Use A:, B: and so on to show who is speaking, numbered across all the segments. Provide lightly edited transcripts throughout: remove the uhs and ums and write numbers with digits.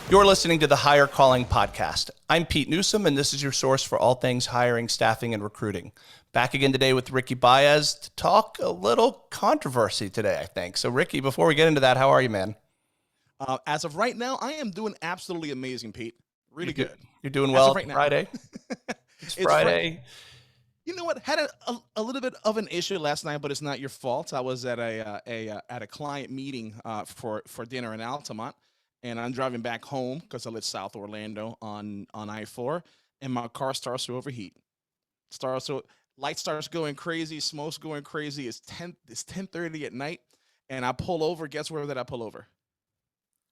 A: You're listening to the Hire Calling Podcast. I'm Pete Newsome, and this is your source for all things hiring, staffing, and recruiting. Back again today with Ricky Baez to talk a little controversy today, I think. So, Ricky, before we get into that, how are you, man?
B: As of right now, I am doing absolutely amazing, Pete. Really good.
A: You're doing
B: As
A: well.
B: of right
A: It's
B: now.
A: Friday. It's
B: It's
A: Friday.
B: You know what? Had a little bit of an issue last night, but it's not your fault. I was at a client meeting for dinner in Altamont, and I'm driving back home because I live South Orlando on I-4, and my car starts to overheat. Light starts going crazy, smoke's going crazy. It's 10:30 at night, and I pull over. Guess where did I pull over?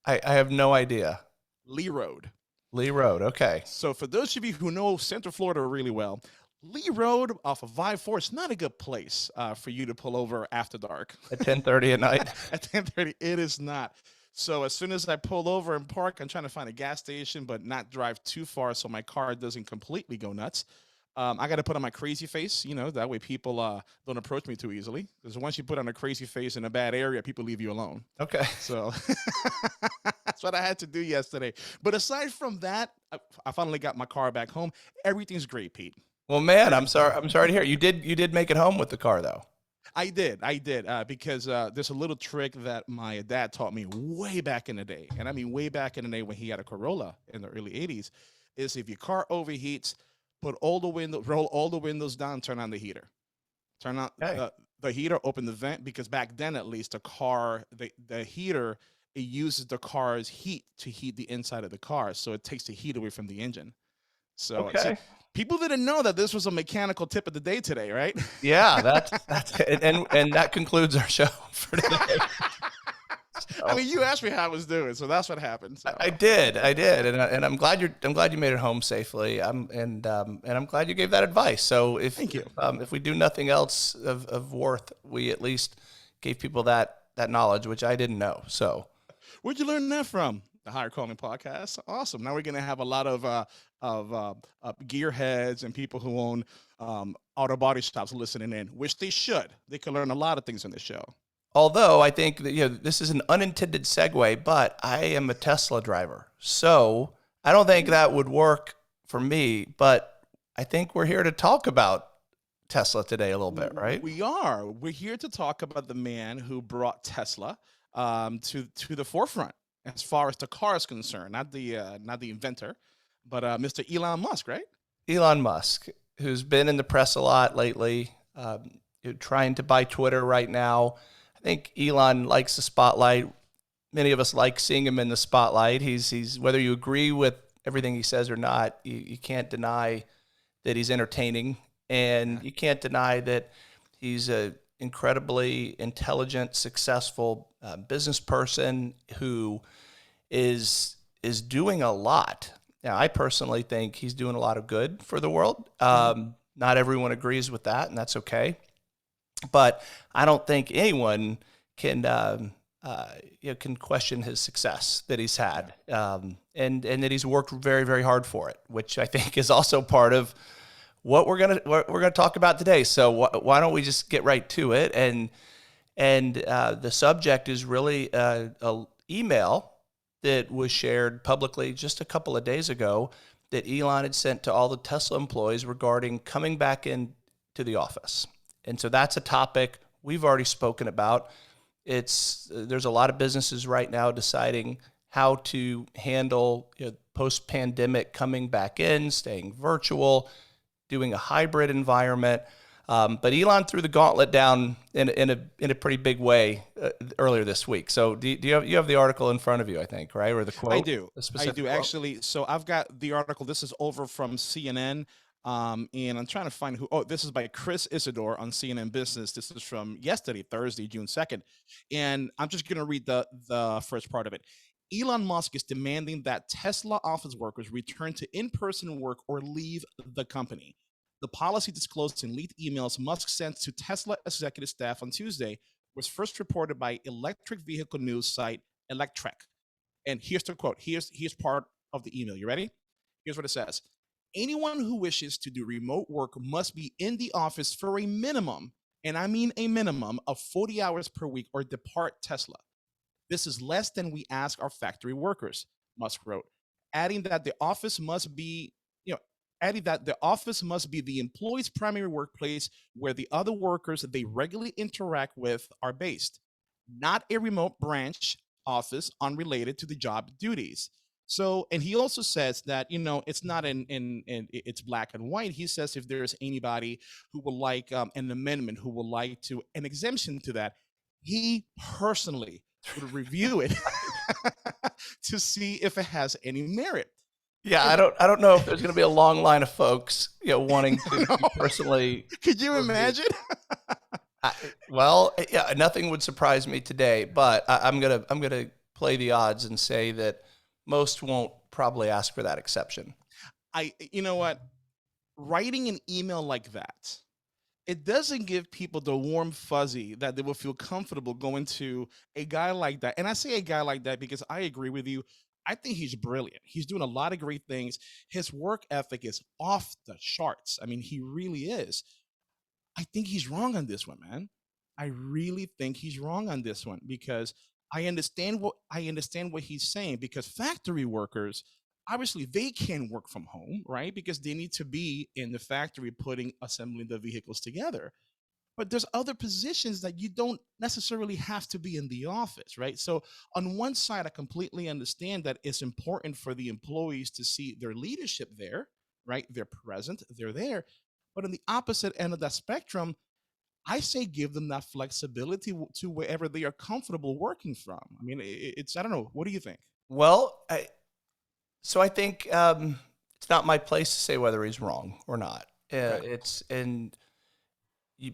A: I have no idea.
B: Lee Road.
A: Lee Road. Okay.
B: So for those of you who know Central Florida really well, Lee Road off of I-4 is not a good place for you to pull over after dark.
A: At 10:30 at night.
B: At 10:30, it is not. So as soon as I pull over and park, I'm trying to find a gas station, but not drive too far so my car doesn't completely go nuts. I got to put on my crazy face, that way people don't approach me too easily. Because once you put on a crazy face in a bad area, people leave you alone.
A: Okay.
B: So that's what I had to do yesterday. But aside from that, I finally got my car back home. Everything's great, Pete.
A: Well, man, I'm sorry to hear. You did make it home with the car, though.
B: I did, because there's a little trick that my dad taught me way back in the day, and I mean way back in the day when he had a Corolla in the early '80s. Is if your car overheats, roll all the windows down, turn on the heater, turn on
A: Okay.
B: the heater, open the vent, because back then at least the heater, it uses the car's heat to heat the inside of the car, so it takes the heat away from the engine. So see,
A: Okay.
B: people didn't know that this was a mechanical tip of the day today, right?
A: Yeah, that's and that concludes our show for today.
B: I mean, you asked me how I was doing, so that's what happened. So.
A: I did, and I'm glad you made it home safely. And I'm glad you gave that advice. So
B: Thank you.
A: If we do nothing else of worth, we at least gave people that knowledge, which I didn't know. So
B: Where'd you learn that from? The Hire Calling Podcast. Awesome. Now we're gonna have a lot of gearheads and people who own auto body shops listening in, which they should. They can learn a lot of things on this show.
A: although I think that this is an unintended segue, but I am a Tesla driver, so I don't think that would work for me. But I think we're here to talk about Tesla today a little bit, right?
B: We are. We're here to talk about the man who brought Tesla to the forefront as far as the car is concerned. Not the inventor, but Mr. Elon Musk, right?
A: Elon Musk, who's been in the press a lot lately, trying to buy Twitter right now. I think Elon likes the spotlight. Many of us like seeing him in the spotlight. He's whether you agree with everything he says or not, you can't deny that he's entertaining, and you can't deny that he's a incredibly intelligent, successful business person who is doing a lot. Now, I personally think he's doing a lot of good for the world. Not everyone agrees with that, and that's okay. But I don't think anyone can can question his success that he's had, and that he's worked very, very hard for it, which I think is also part of what we're gonna talk about today. So why don't we just get right to it? And the subject is really a email that was shared publicly just a couple of days ago that Elon had sent to all the Tesla employees regarding coming back into the office. And so that's a topic we've already spoken about. There's a lot of businesses right now deciding how to handle post-pandemic coming back in, staying virtual, doing a hybrid environment. But Elon threw the gauntlet down in a pretty big way earlier this week. So do you have the article in front of you? I think, right, or the quote?
B: I do.
A: A
B: I
A: specific
B: do
A: quote?
B: actually. So I've got the article. This is over from CNN. And I'm trying to find who. Oh, this is by Chris Isidore on CNN Business. This is from yesterday, Thursday, June 2nd. And I'm just going to read the first part of it. Elon Musk is demanding that Tesla office workers return to in-person work or leave the company. The policy disclosed in leaked emails Musk sent to Tesla executive staff on Tuesday was first reported by electric vehicle news site Electrek. And here's the quote. Here's part of the email. You ready? Here's what it says. Anyone who wishes to do remote work must be in the office for a minimum, and I mean a minimum of 40 hours per week or depart Tesla. This is less than we ask our factory workers. Musk wrote, adding that the office must be, you know, adding that the office must be the employee's primary workplace where the other workers that they regularly interact with are based, not a remote branch office unrelated to the job duties. So, and he also says that, it's not it's black and white. He says if there's anybody who would like an amendment, who would like to an exemption to that, he personally would review it to see if it has any merit.
A: Yeah,
B: And
A: I don't know if there's going to be a long line of folks, wanting to
B: no,
A: personally
B: could you
A: review.
B: imagine?
A: I, well, yeah, nothing would surprise me today, but I'm gonna play the odds and say that most won't probably ask for that exception.
B: You know what? Writing an email like that, it doesn't give people the warm fuzzy that they will feel comfortable going to a guy like that. And I say a guy like that because I agree with you. I think he's brilliant. He's doing a lot of great things. His work ethic is off the charts. I mean, he really is. I think he's wrong on this one, man. I really think he's wrong on this one because I understand what he's saying because factory workers obviously they can work from home, right? Because they need to be in the factory putting assembling the vehicles together. But there's other positions that you don't necessarily have to be in the office, right? So on one side I completely understand that it's important for the employees to see their leadership there, right? They're present, they're there. But on the opposite end of that spectrum, I say give them that flexibility to wherever they are comfortable working from. I mean, it's I don't know. What do you think?
A: Well, I think it's not my place to say whether he's wrong or not.
B: Okay.
A: It's and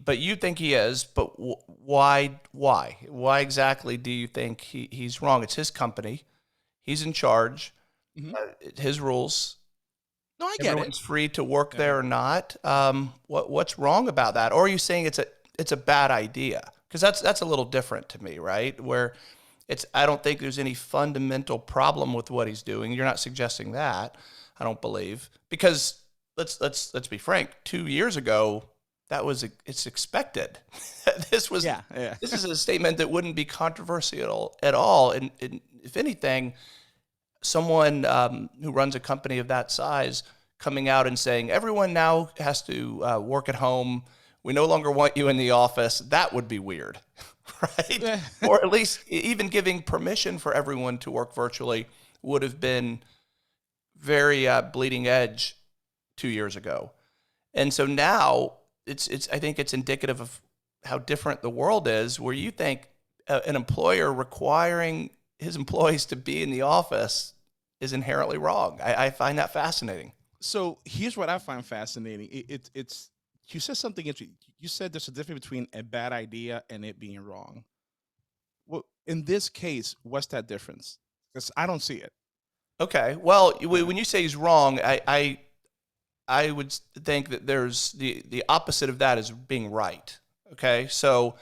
A: but you think he is, but why? Why exactly do you think he's wrong? It's his company. He's in charge.
B: Hmm.
A: His rules.
B: No, I get it.
A: Everyone's free to work
B: Yeah.
A: there or not. What's wrong about that? Or are you saying it's a bad idea? Because that's a little different to me, right? Where I don't think there's any fundamental problem with what he's doing. You're not suggesting that. I don't believe because let's be frank. 2 years ago, it's expected. this was
B: Yeah, yeah.
A: this is a statement that wouldn't be controversial at all. And if anything, someone who runs a company of that size coming out and saying everyone now has to work at home. We no longer want you in the office. That would be weird, right?
B: Yeah.
A: Or at least even giving permission for everyone to work virtually would have been very bleeding edge 2 years ago. And so now it's I think it's indicative of how different the world is, where you think an employer requiring his employees to be in the office is inherently wrong. I find that fascinating.
B: So here's what I find fascinating. It's you said something interesting. You said there's a difference between a bad idea and it being wrong. Well, in this case, what's that difference? Because I don't see it.
A: Okay. Well,
B: Yeah.
A: when you say he's wrong, I would think that there's the opposite of that is being right. Okay, so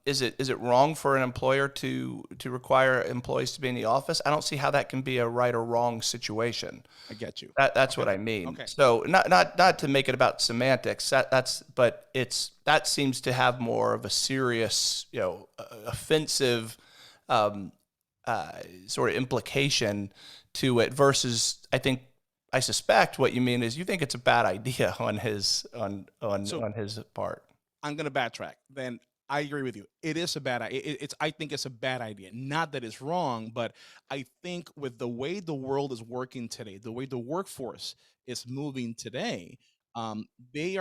A: is it wrong for an employer to require employees to be in the office? I don't see how that can be a right or wrong situation.
B: I get you.
A: That's what
B: Okay.
A: I mean.
B: Okay.
A: So not to make it about semantics. But that seems to have more of a serious, offensive um, sort of implication to it versus I suspect what you mean is you think it's a bad idea on
B: So
A: his part.
B: I'm gonna backtrack. Then I agree with you. It is a bad idea. It's I think it's a bad idea. Not that it's wrong, but I think with the way the world is working today, the way the workforce is moving today, um, they.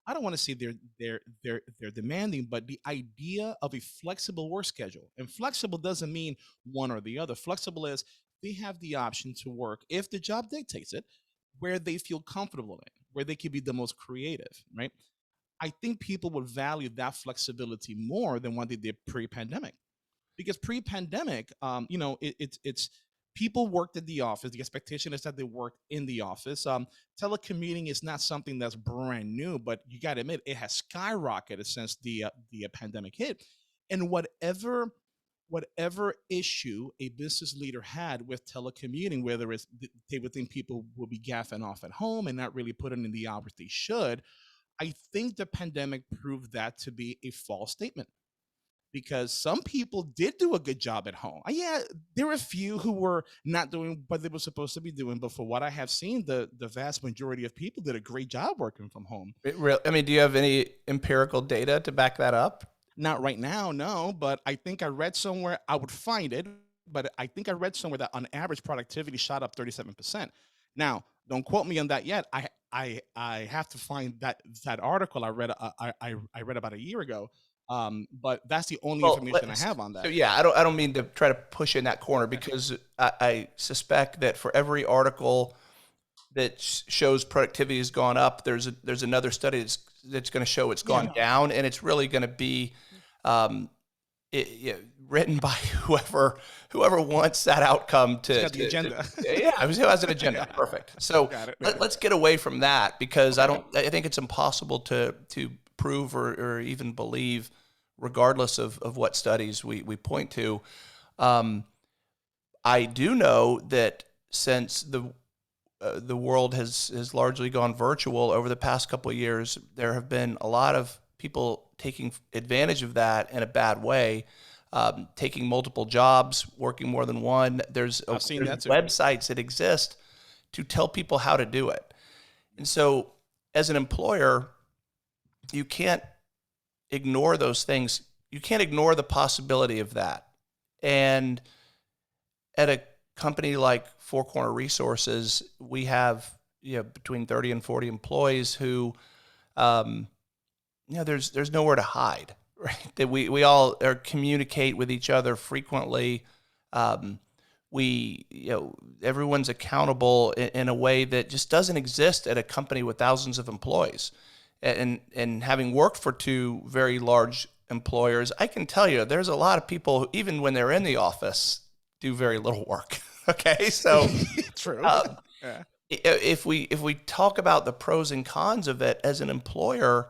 B: I don't want to say they're demanding, but the idea of a flexible work schedule and flexible doesn't mean one or the other. Flexible is they have the option to work if the job dictates it, where they feel comfortable in, where they can be the most creative, right? I think people would value that flexibility more than what they did pre-pandemic. Because pre-pandemic, it's people worked at the office. The expectation is that they work in the office. Telecommuting is not something that's brand new, but you got to admit it has skyrocketed since the pandemic hit. And whatever issue a business leader had with telecommuting, whether it's they would think people will be gaffing off at home and not really putting in the hours they should, I think the pandemic proved that to be a false statement because some people did do a good job at home. Yeah, there were a few who were not doing what they were supposed to be doing, but for what I have seen, the vast majority of people did a great job working from home.
A: I mean, do you have any empirical data to back that up?
B: Not right now, no, but I think I read somewhere, I would find it, but I think I read somewhere that on average productivity shot up 37%. Now, don't quote me on that yet. I have to find that article I read about a year ago. But that's the only
A: Well,
B: information I have on
A: so
B: that.
A: yeah, I don't mean to try to push in that corner because I suspect that for every article that shows productivity has gone up, there's another study that's going to show it's gone down, and it's really going to be um, written by whoever wants that outcome
B: It's got the agenda.
A: yeah, who has an agenda. Perfect. So
B: Got it.
A: let's get away from that because I think it's impossible to prove or even believe, regardless of what studies we point to. I do know that since the world has largely gone virtual over the past couple of years, there have been a lot of people taking advantage of that in a bad way, taking multiple jobs, working more than one.
B: I've seen that too.
A: websites that exist to tell people how to do it. And so as an employer, you can't ignore those things. You can't ignore the possibility of that. And at a company like Four Corner Resources, we have between 30 and 40 employees who there's nowhere to hide, right? That we all communicate with each other frequently. Everyone's accountable in a way that just doesn't exist at a company with thousands of employees. And having worked for two very large employers, I can tell you there's a lot of people who, even when they're in the office, do very little work. Okay, so
B: True. Yeah.
A: if we talk about the pros and cons of it as an employer,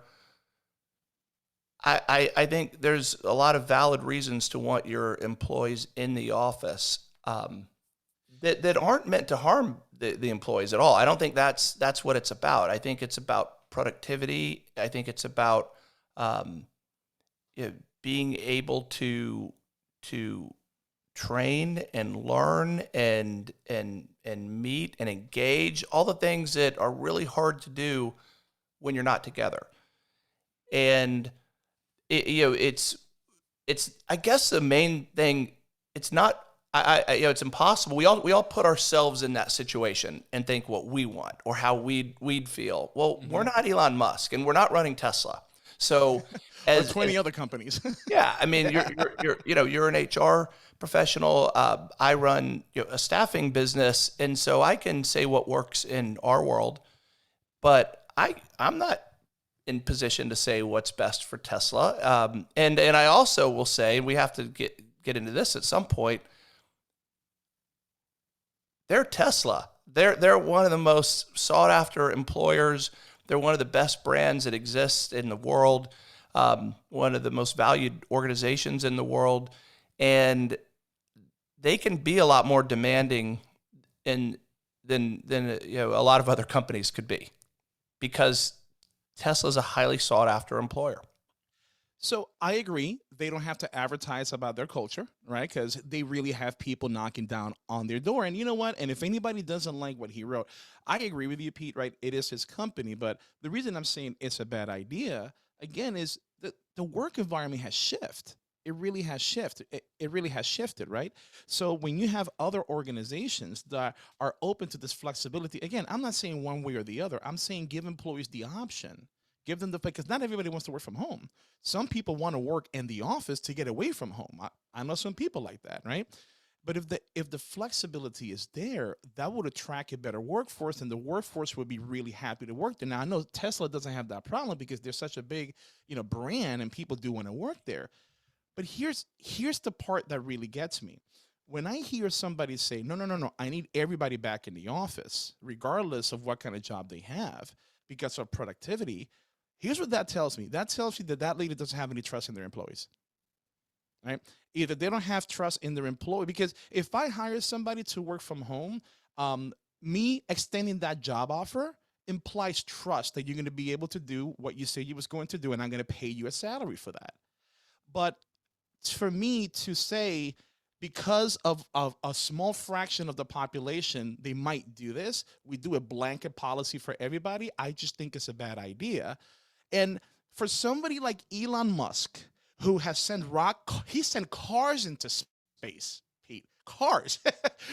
A: I think there's a lot of valid reasons to want your employees in the office that aren't meant to harm the employees at all. I don't think that's what it's about. I think it's about productivity. I think it's about being able to train and learn and meet and engage, all the things that are really hard to do when you're not together. And it's I guess the main thing. It's not. It's impossible. We all put ourselves in that situation and think what we want or how we'd feel. Well, we're not Elon Musk and we're not running Tesla. So
B: Or 20 other companies.
A: yeah, I mean, you're an HR professional. I run a staffing business, and so I can say what works in our world, but I'm not in position to say what's best for Tesla. And I also will say, and we have to get into this at some point. They're Tesla. They're one of the most sought after employers. They're one of the best brands that exists in the world. One of the most valued organizations in the world, and they can be a lot more demanding than a lot of other companies could be, because Tesla's a highly sought after employer.
B: So I agree. They don't have to advertise about their culture, right? Because they really have people knocking down on their door. And you know what? And if anybody doesn't like what he wrote, I agree with you, Pete, right? It is his company. But the reason I'm saying it's a bad idea, again, is that the work environment has shifted. It really has shifted. It really has shifted, right? So when you have other organizations that are open to this flexibility, again, I'm not saying one way or the other. I'm saying give employees the option. Give them the, because not everybody wants to work from home. Some people want to work in the office to get away from home. I know some people like that, right? But if the flexibility is there, that would attract a better workforce, and the workforce would be really happy to work there. Now I know Tesla doesn't have that problem because they're such a big, brand, and people do want to work there. But here's the part that really gets me. When I hear somebody say, no, no, no, no, I need everybody back in the office, regardless of what kind of job they have, because of productivity. Here's what that tells me. That tells me that lady doesn't have any trust in their employees, right? Either they don't have trust in their employee, because if I hire somebody to work from home, me extending that job offer implies trust that you're going to be able to do what you say you was going to do, and I'm going to pay you a salary for that. But for me to say, because of a small fraction of the population, they might do this. We do a blanket policy for everybody. I just think it's a bad idea. And for somebody like Elon Musk, who has he sent cars into space, Pete, cars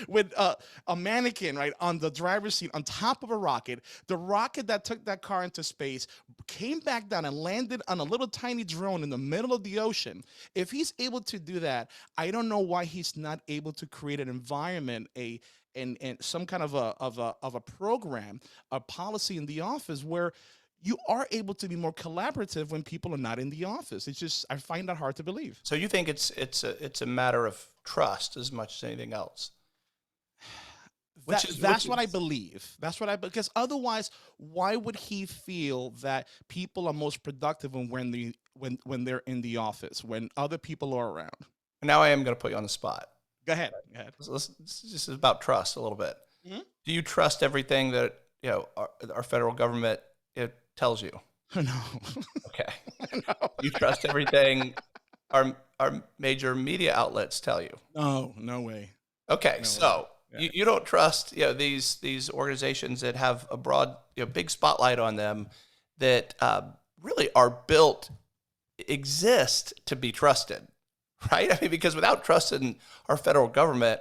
B: with a mannequin right on the driver's seat on top of a rocket. The rocket that took that car into space came back down and landed on a little tiny drone in the middle of the ocean. If he's able to do that, I don't know why he's not able to create an environment, and some kind of a program, a policy in the office where you are able to be more collaborative when people are not in the office. It's just, I find that hard to believe.
A: So you think it's a matter of trust as much as anything else?
B: That's what I believe. Because otherwise, why would he feel that people are most productive when they're in the office, when other people are around?
A: Now I am going to put you on the spot.
B: Go ahead. Go ahead.
A: This is about trust a little bit.
B: Mm-hmm.
A: Do you trust everything that our federal government tells you?
B: No.
A: Okay.
B: No.
A: You trust everything our major media outlets tell you?
B: No, no way.
A: Okay,
B: No
A: so
B: way. Yeah.
A: you don't trust these organizations that have a broad big spotlight on them that really exist to be trusted, right? I mean, because without trust in our federal government,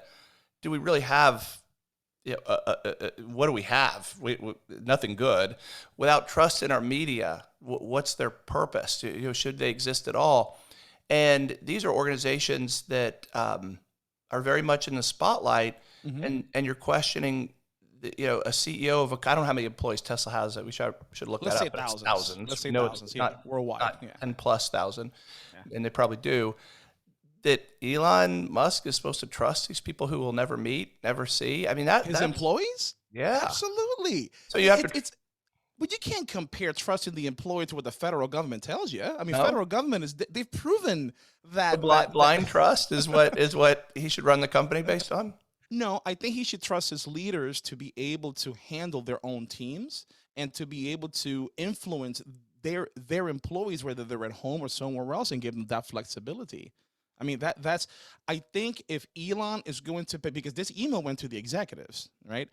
A: do we really have what do we have? Nothing good. Without trust in our media, what's their purpose? Should they exist at all? And these are organizations that are very much in the spotlight,
B: Mm-hmm.
A: and you're questioning, a CEO of I don't know how many employees Tesla has. We should look
B: Let's
A: that
B: say
A: up. But it's
B: thousands.
A: thousands.
B: Let's say
A: No,
B: thousands.
A: it's
B: Yeah,
A: not
B: worldwide.
A: not
B: Yeah.
A: 10,000+,
B: Yeah.
A: and they probably do. That Elon Musk is supposed to trust these people who will never meet, never see. I mean,
B: His employees?
A: yeah.
B: Absolutely.
A: So you have to.
B: But you can't compare trusting the employee to what the federal government tells you. I mean,
A: No.
B: federal government they've proven that
A: Blind trust is what he should run the company based on.
B: No, I think he should trust his leaders to be able to handle their own teams and to be able to influence their employees, whether they're at home or somewhere else, and give them that flexibility. I mean, that's I think if Elon is going to pay, because this email went to the executives, right?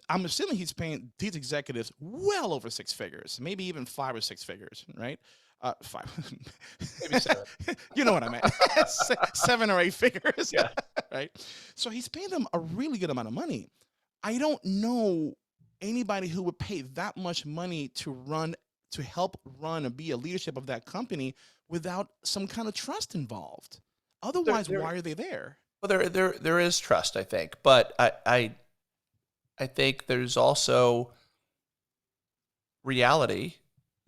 B: I'm assuming he's paying these executives well over six figures, maybe even 5 or 6 figures, right? Five,
A: Maybe 7.
B: You know what I meant? 7 or 8 figures,
A: Yeah.
B: right? So he's paying them a really good amount of money. I don't know anybody who would pay that much money to help run and be a leadership of that company without some kind of trust involved. Otherwise, why are they there?
A: Well, there is trust, I think, but I think there's also reality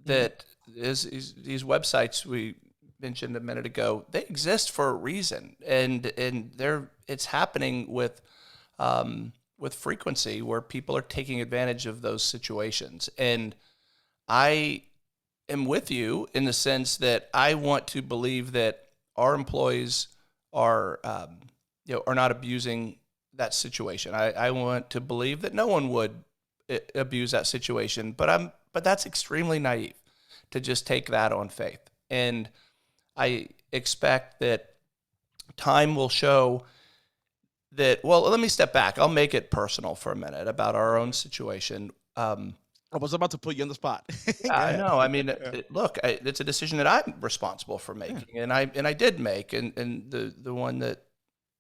A: that these websites we mentioned a minute ago, they exist for a reason, and it's happening with frequency where people are taking advantage of those situations. And I am with you in the sense that I want to believe that our employees are not abusing that situation. I want to believe that no one would abuse that situation, but that's extremely naive to just take that on faith. And I expect that time will show that. Well, let me step back. I'll make it personal for a minute about our own situation.
B: I was about to put you on the spot.
A: I know. I mean, look, it's a decision that I'm responsible for making, and I did make, and the one that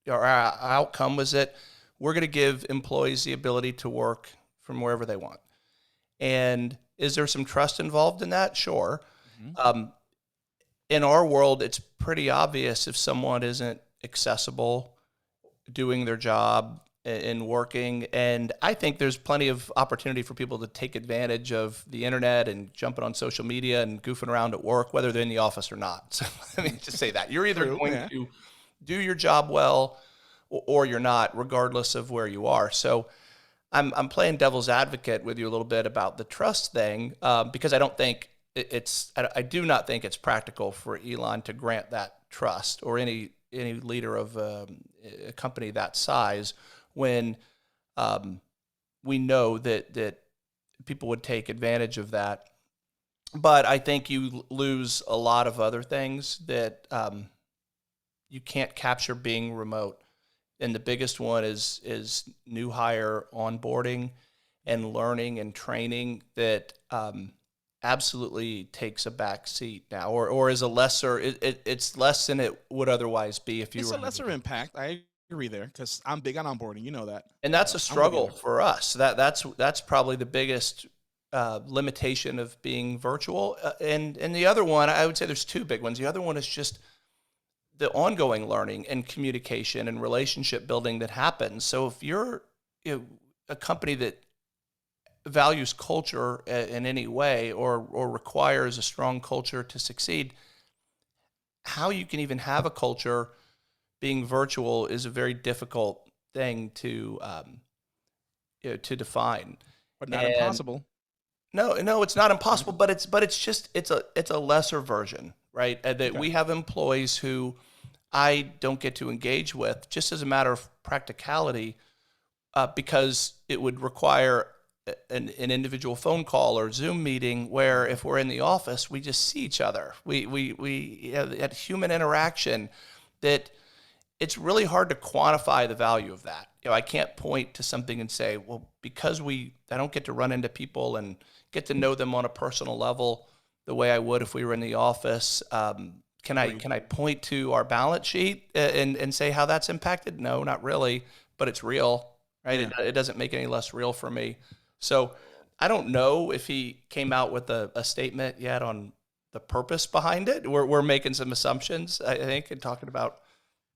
A: our outcome was that we're going to give employees the ability to work from wherever they want. And is there some trust involved in that? Sure.
B: Mm-hmm.
A: In our world, it's pretty obvious if someone isn't accessible, doing their job and working. And I think there's plenty of opportunity for people to take advantage of the internet and jumping on social media and goofing around at work, whether they're in the office or not. So let me just say that. You're either going to do your job well or you're not, regardless of where you are. So I'm playing devil's advocate with you a little bit about the trust thing, because I don't think I do not think it's practical for Elon to grant that trust, or any leader of a company that size, when we know that people would take advantage of that. But I think you lose a lot of other things that you can't capture being remote. And the biggest one is new hire onboarding and learning and training that absolutely takes a back seat now, or is a lesser. It's less than it would otherwise be if you
B: It's
A: were.
B: a lesser impact. I agree there because I'm big on onboarding. You know that.
A: And that's a
B: I'm with you
A: struggle
B: there.
A: for us. That's probably the biggest limitation of being virtual. And the other one, I would say there's two big ones. The other one is just the ongoing learning and communication and relationship building that happens. So if you're, a company that values culture in any way, or requires a strong culture to succeed, how you can even have a culture being virtual is a very difficult thing to define.
B: But not
A: And
B: impossible.
A: no, it's not
B: Mhm.
A: impossible, but it's a lesser version, right? That
B: Okay.
A: we have employees who I don't get to engage with just as a matter of practicality, because it would require an individual phone call or Zoom meeting. Where if we're in the office, we just see each other. We have that human interaction that it's really hard to quantify the value of that. I can't point to something and say, well, because I don't get to run into people and get to know them on a personal level the way I would if we were in the office. Can I
B: Agreed.
A: can I point to our balance sheet and say how that's impacted? No, not really, but it's real, right?
B: Yeah.
A: It doesn't make it any less real for me. So I don't know if he came out with a statement yet on the purpose behind it. We're making some assumptions, I think, and talking about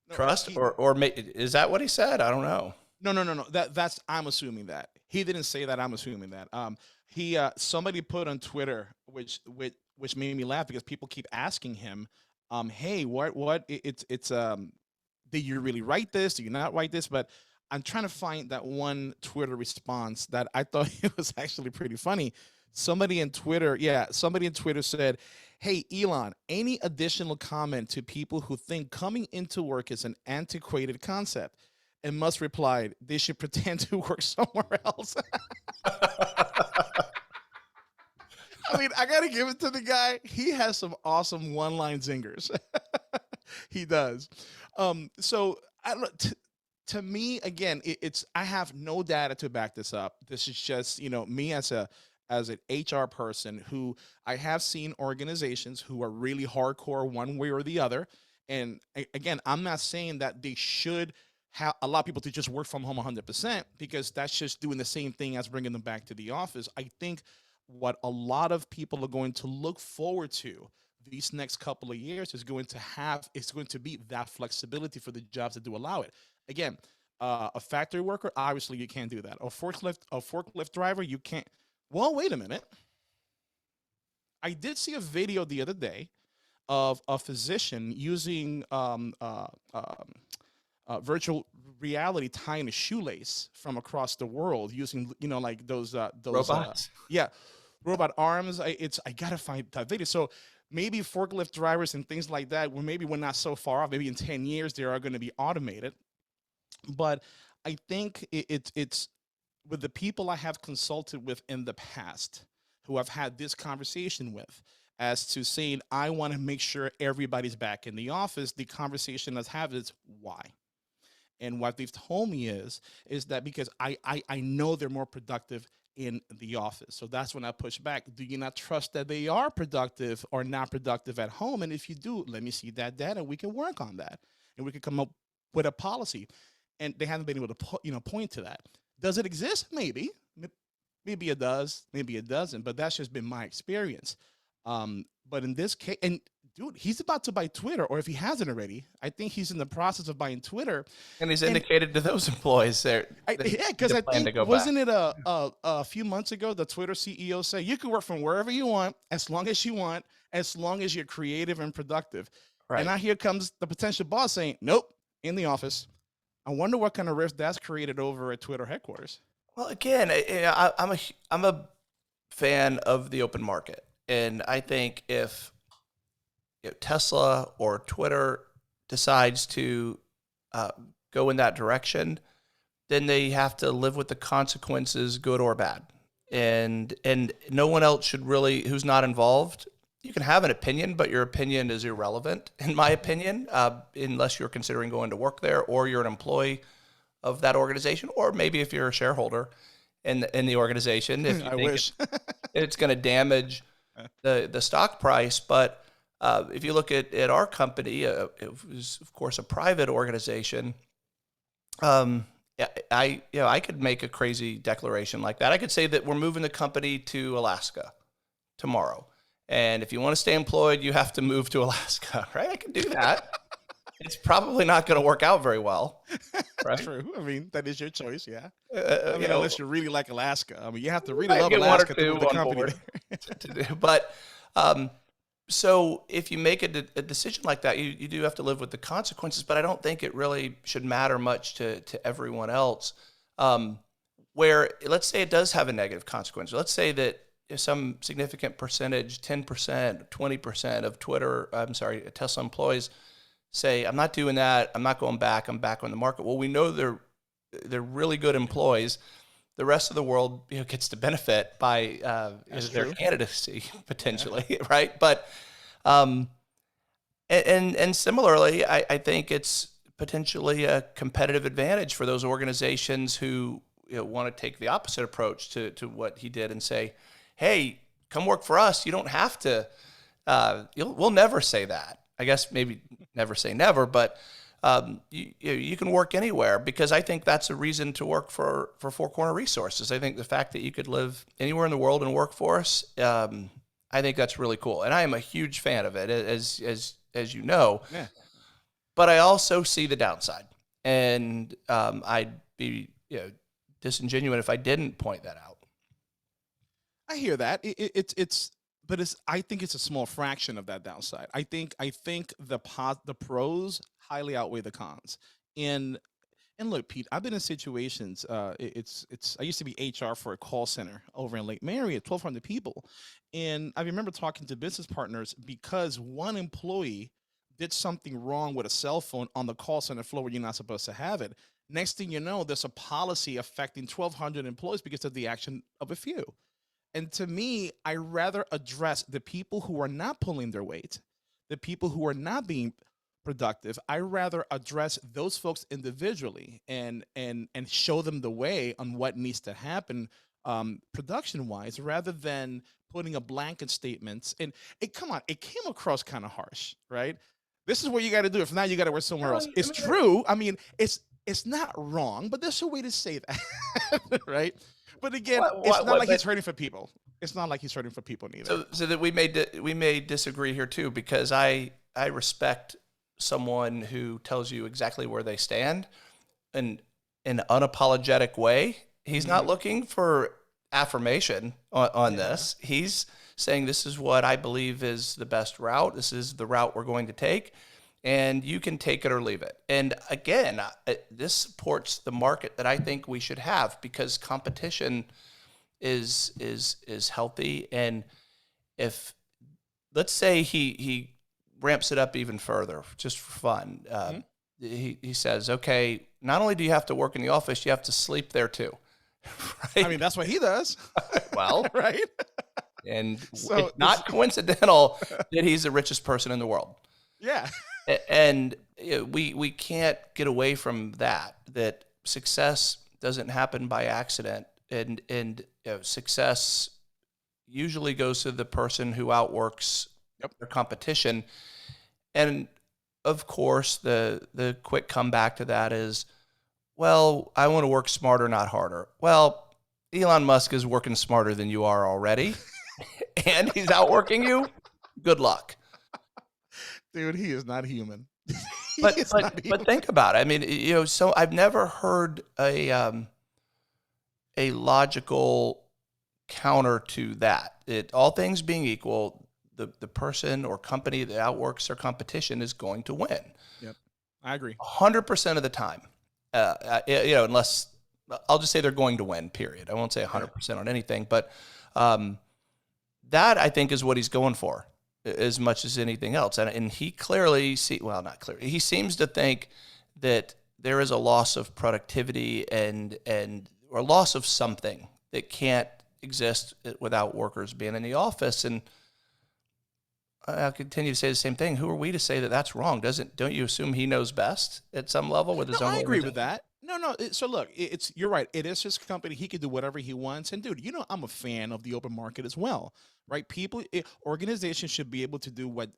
B: No,
A: trust,
B: he
A: or is that what he said? I don't know.
B: no. That's I'm assuming that. He didn't say that. I'm assuming that. He somebody put on Twitter, which made me laugh because people keep asking him, hey, it's did you really write this? Did you not write this? But I'm trying to find that one Twitter response that I thought it was actually pretty funny. Somebody in Twitter said, "Hey Elon, any additional comment to people who think coming into work is an antiquated concept?" And Musk replied, "They should pretend to work somewhere else." I mean, I gotta give it to the guy. He has some awesome one-line zingers. He does. So I don't. To me, again, it's I have no data to back this up. This is just me as an HR person who I have seen organizations who are really hardcore one way or the other. And again, I'm not saying that they should have allow people to just work from home 100% because that's just doing the same thing as bringing them back to the office. I think what a lot of people are going to look forward to these next couple of years is going to be that flexibility for the jobs that do allow it. Again, a factory worker, obviously you can't do that. A forklift driver, you can't. Well, wait a minute. I did see a video the other day of a physician using virtual reality tying a shoelace from across the world using like those
A: Robots.
B: yeah, robot arms. I gotta find that video. So maybe forklift drivers and things like that, well, maybe we're not so far off. Maybe in 10 years they are going to be automated. But I think it's with the people I have consulted with in the past who I've had this conversation with as to saying I want to make sure everybody's back in the office. The conversation let's have is why. And what they've told me is that because I know they're more productive in the office. So that's when I push back. Do you not trust that they are productive or not productive at home? And if you do, let me see that data. We can work on that, and we can come up with a policy. And they haven't been able to point to that. Does it exist? Maybe. Maybe it does. Maybe it doesn't. But that's just been my experience. But in this case, and dude, he's about to buy Twitter, or if he hasn't already, I think he's in the process of buying Twitter.
A: And he's
B: And
A: indicated to those employees there
B: yeah, because I
A: plan to
B: think
A: go back.
B: wasn't it a few months ago the Twitter CEO said you can work from wherever you want as long as you want, as long as you're creative and productive. And
A: Right.
B: now here comes the potential boss saying, "Nope, in the office." I wonder what kind of rift that's created over at Twitter headquarters.
A: Well, again, I'm a fan of the open market, and I think if Tesla or Twitter decides to uh, go in that direction, then they have to live with the consequences, good or bad. And no one else should really, who's not involved, you can have an opinion, but your opinion is irrelevant, in my opinion, unless you're considering going to work there or you're an employee of that organization, or maybe if you're a shareholder in the organization, if you
B: I
A: think
B: wish.
A: it's going to damage the stock price. But if you look at our company, it was of course a private organization. Yeah, I could make a crazy declaration like that. I could say that we're moving the company to Alaska tomorrow, and if you want to stay employed, you have to move to Alaska, right? I can do that. It's probably not going to work out very well, right?
B: True. I mean, that is your choice. Yeah. I
A: You
B: mean,
A: know,
B: unless you really like Alaska. I mean, you have to
A: we
B: really
A: might
B: love
A: get one or
B: Alaska to
A: two
B: move the
A: on
B: company
A: board
B: there.
A: to do, but um, so if you make a decision like that, you do have to live with the consequences. But I don't think it really should matter much to everyone else. Where let's say it does have a negative consequence. Let's say that if some significant percentage, 10%, 20% of Tesla employees say, "I'm not doing that. I'm not going back. I'm back on the market." Well, we know they're really good employees. The rest of the world, gets to benefit by
B: That's
A: their
B: true.
A: candidacy
B: Yeah.
A: potentially, right? But um, and similarly, I think it's potentially a competitive advantage for those organizations who want to take the opposite approach to what he did and say, "Hey, come work for us. You don't have to." We'll never say that. I guess maybe never say never, but you can work anywhere, because I think that's a reason to work for Four Corner Resources. I think the fact that you could live anywhere in the world and work for us, I think that's really cool, and I am a huge fan of it, as you know.
B: Yeah.
A: But I also see the downside, and I'd be disingenuous if I didn't point that out.
B: I hear that. But I think it's a small fraction of that downside. I think the pros highly outweigh the cons. And and look, Pete, I've been in situations. It's I used to be HR for a call center over in Lake Mary at 1,200 people, and I remember talking to business partners because one employee did something wrong with a cell phone on the call center floor where you're not supposed to have it. Next thing you know, there's a policy affecting 1,200 employees because of the action of a few. And to me, I rather address the people who are not pulling their weight, the people who are not being productive. I rather address those folks individually and show them the way on what needs to happen production wise, rather than putting a blanket statement. And it come on, it came across kind of harsh, right? This is what you got to do. If not, you got to work somewhere else. It's true. I mean, it's not wrong, but there's a way to say that, right? But again, it's not like he's hurting for people. It's not like he's hurting for people neither.
A: So that we may disagree here too, because I respect someone who tells you exactly where they stand in an unapologetic way. He's not looking for affirmation on this. He's saying, this is what I believe is the best route. This is the route we're going to take, and you can take it or leave it. And again, this supports the market that I think we should have, because competition is healthy. And if, let's say he ramps it up even further just for fun, he says, okay, not only do you have to work in the office, you have to sleep there too. Right?
B: I mean, that's what he does.
A: Well,
B: right?
A: and
B: So
A: it's not coincidental that he's the richest person in the world.
B: Yeah.
A: And we can't get away from that success doesn't happen by accident, and success usually goes to the person who outworks their competition. And of course, the quick comeback to that is, well, I want to work smarter, not harder. Well, Elon Musk is working smarter than you are already, and he's outworking you. Good luck.
B: Dude, he is not human.
A: But think about it. I mean, so I've never heard a logical counter to that. All things being equal, the person or company that outworks their competition is going to win.
B: Yep, I agree.
A: 100% of the time. Unless I'll just say they're going to win. Period. I won't say 100% on anything, but that I think is what he's going for, as much as anything else. And he clearly not clearly. He seems to think that there is a loss of productivity or loss of something that can't exist without workers being in the office. And I'll continue to say the same thing. Who are we to say that that's wrong? Don't you assume he knows best at some level with
B: No,
A: his own
B: I agree with
A: organization?
B: that. No. So look, it's you're right. It is his company. He can do whatever he wants. And dude, I'm a fan of the open market as well, right? Organizations should be able to do what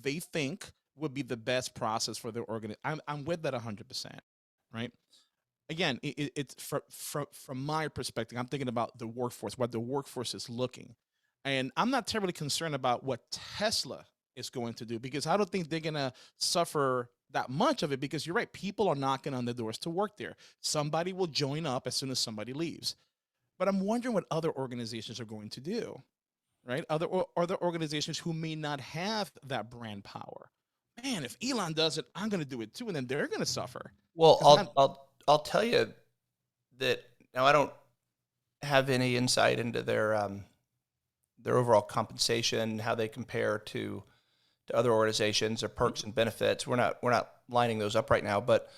B: they think would be the best process for their I'm with that 100%, right? Again, it's from my perspective. I'm thinking about the workforce, what the workforce is looking, and I'm not terribly concerned about what Tesla is going to do because I don't think they're gonna suffer that much of it because you're right. People are knocking on the doors to work there. Somebody will join up as soon as somebody leaves. But I'm wondering what other organizations are going to do, right? Other organizations who may not have that brand power. Man, if Elon does it, I'm going to do it too, and then they're going to suffer
A: Well,
B: because now.
A: I'll tell you that now I don't have any insight into their overall compensation, how they compare to other organizations, their perks and benefits. We're not lining those up right now, but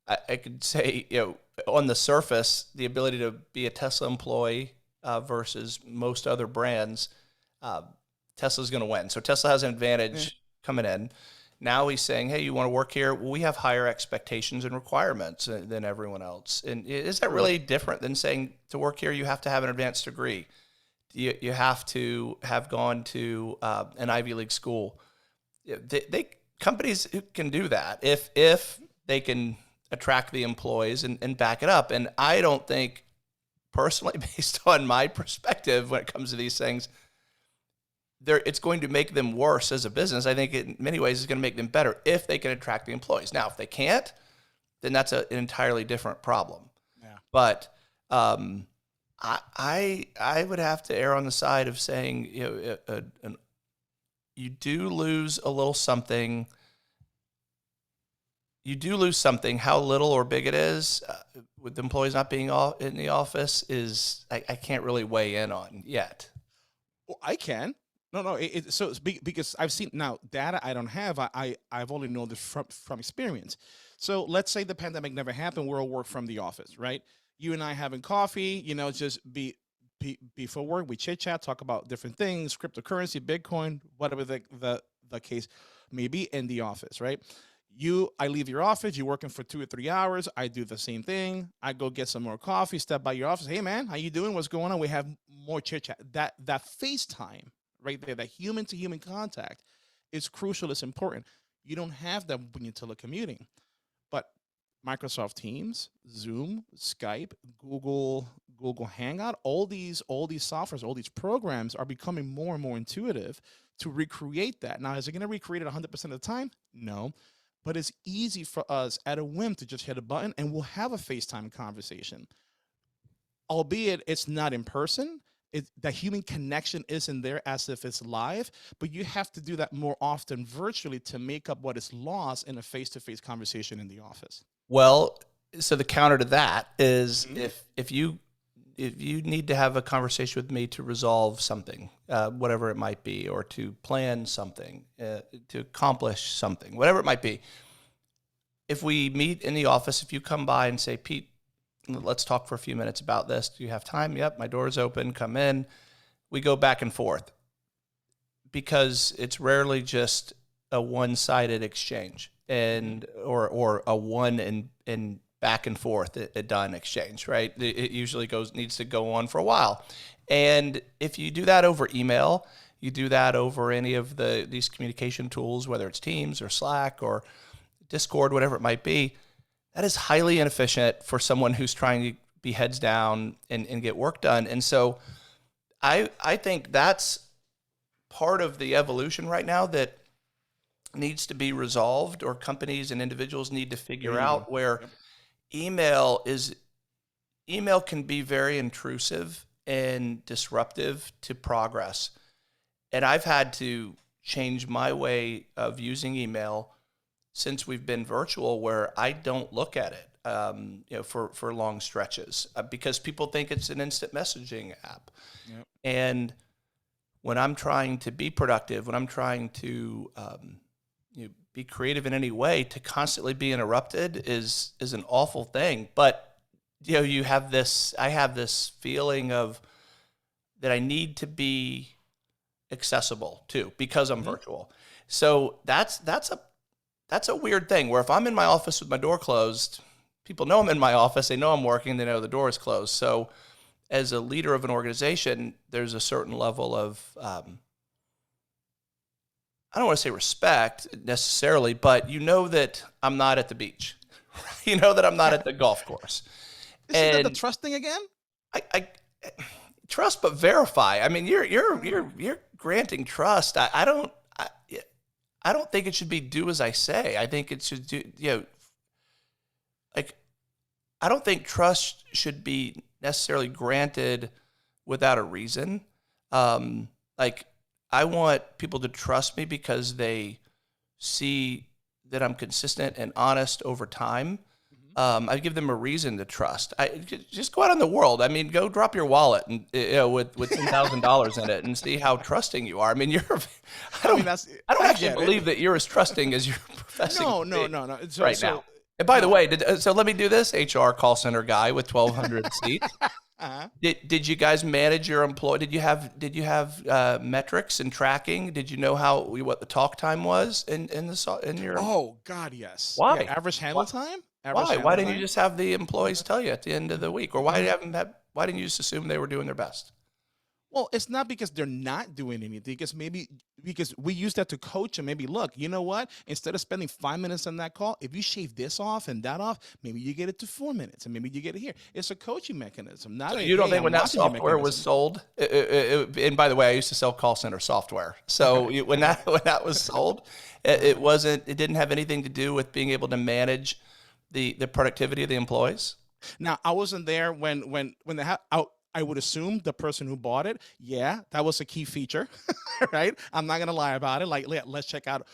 A: I could say, on the surface, the ability to be a Tesla employee versus most other brands, Tesla's going to win. So Tesla has an advantage coming in. Now he's saying, hey, you want to work here? Well, we have higher expectations and requirements than everyone else. And is that really different than saying to work here, you have to have an advanced degree? You have to have gone to an Ivy League school. They companies can do that if they can attract the employees and back it up. And I don't think, personally, based on my perspective when it comes to these things, it's going to make them worse as a business. I think in many ways it's going to make them better if they can attract the employees. Now, if they can't, then that's an entirely different problem.
B: Yeah.
A: But I would have to err on the side of saying, you do lose a little something. You do lose something. How little or big it is with the employees not being in the office is I can't really weigh in on yet.
B: Well, I can. No. So because I've seen now data I don't have. I've only known this from experience. So let's say the pandemic never happened. We're all work from the office, right? You and I having coffee. Just before work, we chit chat, talk about different things, cryptocurrency, Bitcoin, whatever the case may be in the office, right? I leave your office, you're working for 2 or 3 hours. I do the same thing. I go get some more coffee, step by your office. Hey man, how you doing? What's going on? We have more chit chat. That FaceTime right there, that human to human contact is crucial. It's important. You don't have that when you're telecommuting, but Microsoft Teams, Zoom, Skype, Google Hangout, all these softwares, all these programs are becoming more and more intuitive to recreate that. Now, is it going to recreate it 100% of the time? No. But it's easy for us at a whim to just hit a button and we'll have a FaceTime conversation. Albeit it's not in person, the human connection isn't there as if it's live, but you have to do that more often virtually to make up what is lost in a face-to-face conversation in the office.
A: Well, so the counter to that is if you need to have a conversation with me to resolve something, whatever it might be, or to plan something, to accomplish something, whatever it might be. If we meet in the office, if you come by and say, Pete, let's talk for a few minutes about this. Do you have time? Yep, my door is open. Come in. We go back and forth because it's rarely just a one-sided exchange or a one and back and forth a done exchange, right? It usually needs to go on for a while. And if you do that over email, you do that over any of these communication tools, whether it's Teams or Slack or Discord, whatever it might be, that is highly inefficient for someone who's trying to be heads down and get work done. And so I think that's part of the evolution right now that needs to be resolved, or companies and individuals need to figure out, where email can be very intrusive and disruptive to progress. And I've had to change my way of using email since we've been virtual, where I don't look at it, for long stretches, because people think it's an instant messaging app.
B: Yep.
A: And when I'm trying to be productive, when I'm trying to be creative in any way, to constantly be interrupted is an awful thing. But I have this feeling of that I need to be accessible too because I'm
B: Mhm.
A: virtual. So that's a weird thing where if I'm in my office with my door closed, people know I'm in my office, they know I'm working, they know the door is closed. So as a leader of an organization, there's a certain level of I don't want to say respect necessarily, but you know that I'm not at the beach. You know that I'm not
B: Yeah.
A: at the golf course.
B: Isn't that the
A: And
B: trust thing again?
A: I trust but verify. I mean, you're granting trust. I don't think it should be do as I say. I think it should do, like I don't think trust should be necessarily granted without a reason. Like I want people to trust me because they see that I'm consistent and honest over time.
B: Mhm.
A: I give them a reason to trust. Just go out in the world. I mean, go drop your wallet and with $10,000 in it and see how trusting you are. I mean, I
B: I mean,
A: don't
B: that's
A: I don't
B: I
A: actually
B: get it.
A: believe that you're as trusting as you're professing
B: No,
A: to
B: no,
A: be
B: no, no. So
A: right
B: so
A: now. And by the
B: no.
A: way, so let me do this. HR call center guy with 1,200 seats.
B: Uh-huh.
A: Did you guys manage your employee? Did you have metrics and tracking? Did you know what the talk time was in your
B: Oh God, yes. Yeah,
A: why?
B: average handle time? Average
A: Why? Why
B: handle
A: didn't you
B: time?
A: just have the employees tell you at the end of the week, or why didn't you just assume they were doing their best?
B: Well, it's not because they're not doing anything, because maybe because we use that to coach them. Maybe look, you know what? Instead of spending 5 minutes on that call, if you shave this off and that off, maybe you get it to 4 minutes, and maybe you get it here. It's a coaching mechanism, not
A: So
B: a
A: you don't
B: hey,
A: think when
B: I'm
A: that
B: watching you
A: software was
B: mechanism.
A: sold, and by the way, I used to sell call center software. So
B: Right.
A: when that was sold, it didn't have anything to do with being able to manage the productivity of the employees.
B: Now, I wasn't there when they I would assume the person who bought it, yeah, that was a key feature, right? I'm not gonna lie about it. Like, let's check out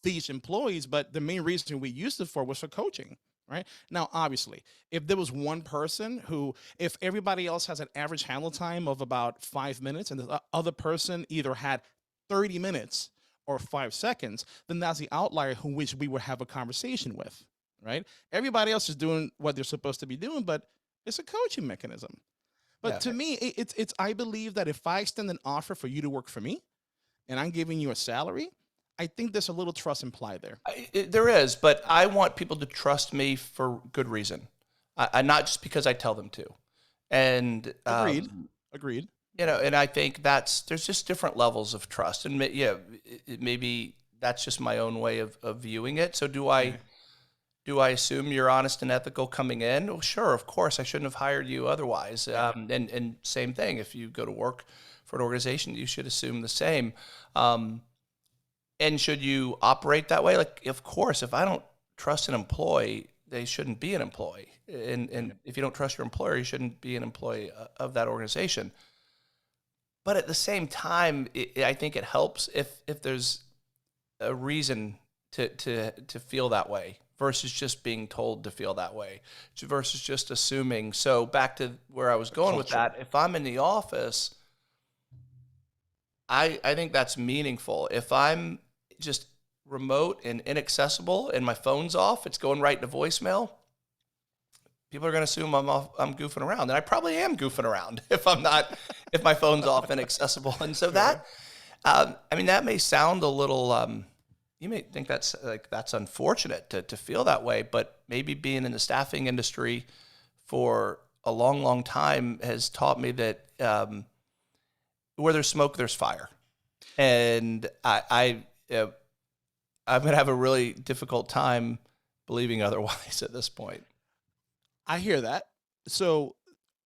B: these employees, but the main reason we used it for was for coaching, right? Now, obviously, if there was one person who, if everybody else has an average handle time of about 5 minutes, and the other person either had 30 minutes or 5 seconds, then that's the outlier who which we would have a conversation with, right? Everybody else is doing what they're supposed to be doing, but it's a coaching mechanism. But
A: Yeah.
B: to me, it's I believe that if I extend an offer for you to work for me and I'm giving you a salary, I think there's a little trust implied there.
A: There is, but I want people to trust me for good reason, not just because I tell them to. And
B: Agreed. Agreed.
A: and I think there's just different levels of trust, and maybe that's just my own way of viewing it. So
B: Yeah.
A: do I assume you're honest and ethical coming in? Well, sure, of course. I shouldn't have hired you otherwise.
B: Yeah.
A: And same thing. If you go to work for an organization, you should assume the same. Um, and should you operate that way? Like, of course, if I don't trust an employee, they shouldn't be an employee. And
B: Yep.
A: if you don't trust your employer, you shouldn't be an employee of that organization. But at the same time, I think it helps if there's a reason to feel that way versus just being told to feel that way versus just assuming. So back to where I was
B: The
A: going with
B: culture.
A: that, if I'm in the office, I think that's meaningful. If I'm just remote and inaccessible and my phone's off, it's going right into voicemail. People are going to assume I'm goofing around, and I probably am goofing around if my phone's off and accessible. And so
B: Sure.
A: I mean, that may sound a little. You may think that's unfortunate to feel that way, but maybe being in the staffing industry for a long, long time has taught me that where there's smoke, there's fire, and I'm going to have a really difficult time believing otherwise at this point.
B: I hear that. So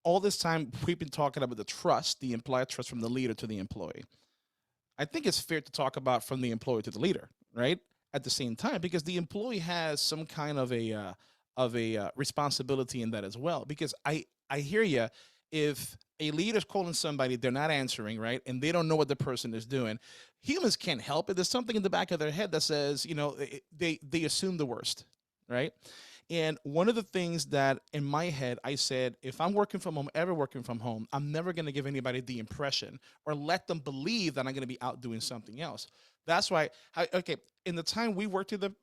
B: all this time we've been talking about the trust, the implied trust from the leader to the employee. I think it's fair to talk about from the employee to the leader, right? At the same time, because the employee has some kind of a responsibility in that as well. Because I hear you. If a leader's calling somebody, they're not answering, right, and they don't know what the person is doing. Humans can't help it. There's something in the back of their head that says, they assume the worst, right? And one of the things that in my head, I said, if I'm working from home, ever working from home, I'm never going to give anybody the impression or let them believe that I'm going to be out doing something else. That's why, okay, in the time we worked together,